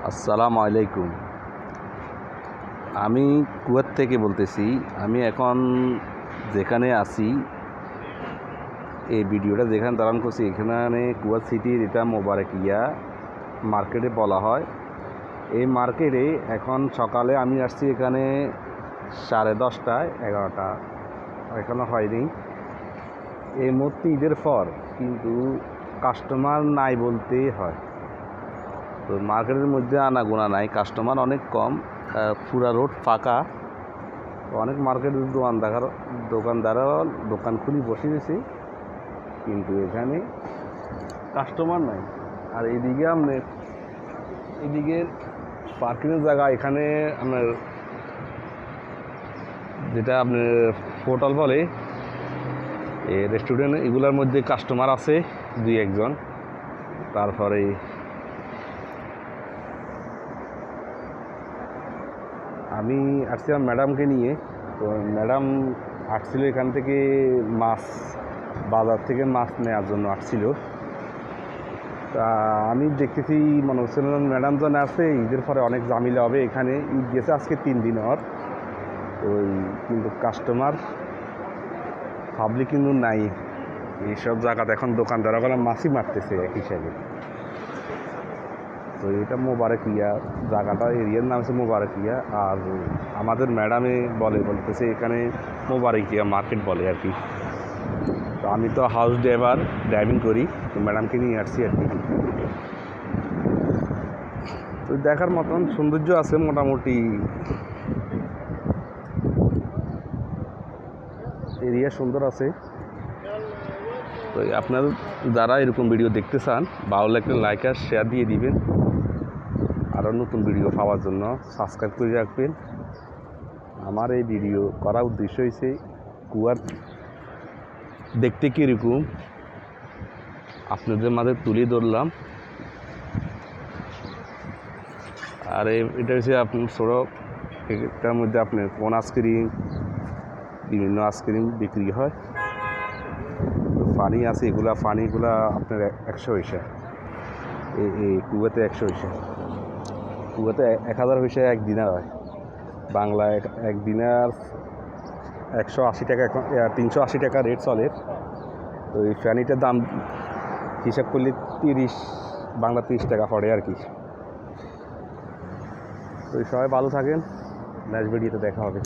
আসসালামু আলাইকুম। আমি কুয়েত থেকে বলতেছি। আমি এখন যেখানে আছি, এই ভিডিওটা যেখানে ধারণ করছি এখানে কুয়েত সিটির, এটা মোবারকিয়া মার্কেটে বলা হয়। এই মার্কেটে এখন সকালে আমি আসছি এখানে 10:30টায়, 11টা এখনও হয়নি। এই মুহূর্তে ঈদের পর কিন্তু কাস্টমার নাই বলতেই হয়। তো মার্কেটের মধ্যে আনাগোনা নাই, কাস্টমার অনেক কম, পুরা রোড ফাঁকা। অনেক মার্কেটের দোকানদারও দোকান খুলে বসে গেছে, কিন্তু এখানে কাস্টমার নাই। আর এইদিকে এদিকে পার্কিংয়ের জায়গা, এখানে আপনার যেটা আপনার হোটেল বলে, রেস্টুরেন্ট, এগুলোর মধ্যে কাস্টমার আছে 2-1 জন। তারপরে আমি আসছিলাম ম্যাডামকে নিয়ে। তো ম্যাডাম আসছিল এখান থেকে মাছ, বাজার থেকে মাছ নেওয়ার জন্য আসছিল। তা আমি দেখতেছি, মনে হচ্ছিল ম্যাডাম যখন আসছে ঈদের পরে অনেক ঝামেলা হবে। এখানে ঈদ গেছে আজকে 3 দিন ওর, কিন্তু কাস্টমার পাবলিক কিন্তু নাই। এইসব জায়গাতে এখন দোকানদাররা মাছই মারতেছে এক হিসাবে। তো এটা মোবারকিয়া জায়গাটা, এরিয়ার নাম হচ্ছে মোবারকিয়া। আর আমাদের ম্যাডামে বলতেছে এখানে মোবারকিয়া মার্কেট বলে আর কি। তো আমি তো হাউস ড্রাইভিং করি, তো ম্যাডামকে নিয়ে আসছি আর কি। তো দেখার মতন সৌন্দর্য আছে মোটামুটি, এরিয়া সুন্দর আছে। তো আপনার যারা এরকম ভিডিও দেখতে চান, ভালো লাগলে লাইক আর শেয়ার দিয়ে দিবেন। আরও নতুন ভিডিও পাওয়ার জন্য সাবস্ক্রাইব করে রাখবেন। আমার এই ভিডিও করার উদ্দেশ্য হয়েছে কুয়াত দেখতে কীরকম আপনাদের মাঝে তুলে ধরলাম। আর এটা হচ্ছে আপনার ছোটো, এটার মধ্যে আপনার কোন আইসক্রিম, বিভিন্ন আইসক্রিম বিক্রি হয়। পানি আছে, পানিগুলা আপনার 100 পয়সা। এই কুয়াতে 100 পয়সা, কুয়াতে 1000 পয়সা 1 দিনার হয়। বাংলায় 1 দিনার 180 টাকা, এখন 380 টাকা রেট চলে। তো এই পানিটার দাম হিসাব করলে 30 টাকা পড়ে আর কি। তো সবাই ভালো থাকেন, নেক্সট ভিডিওতে দেখা হবে।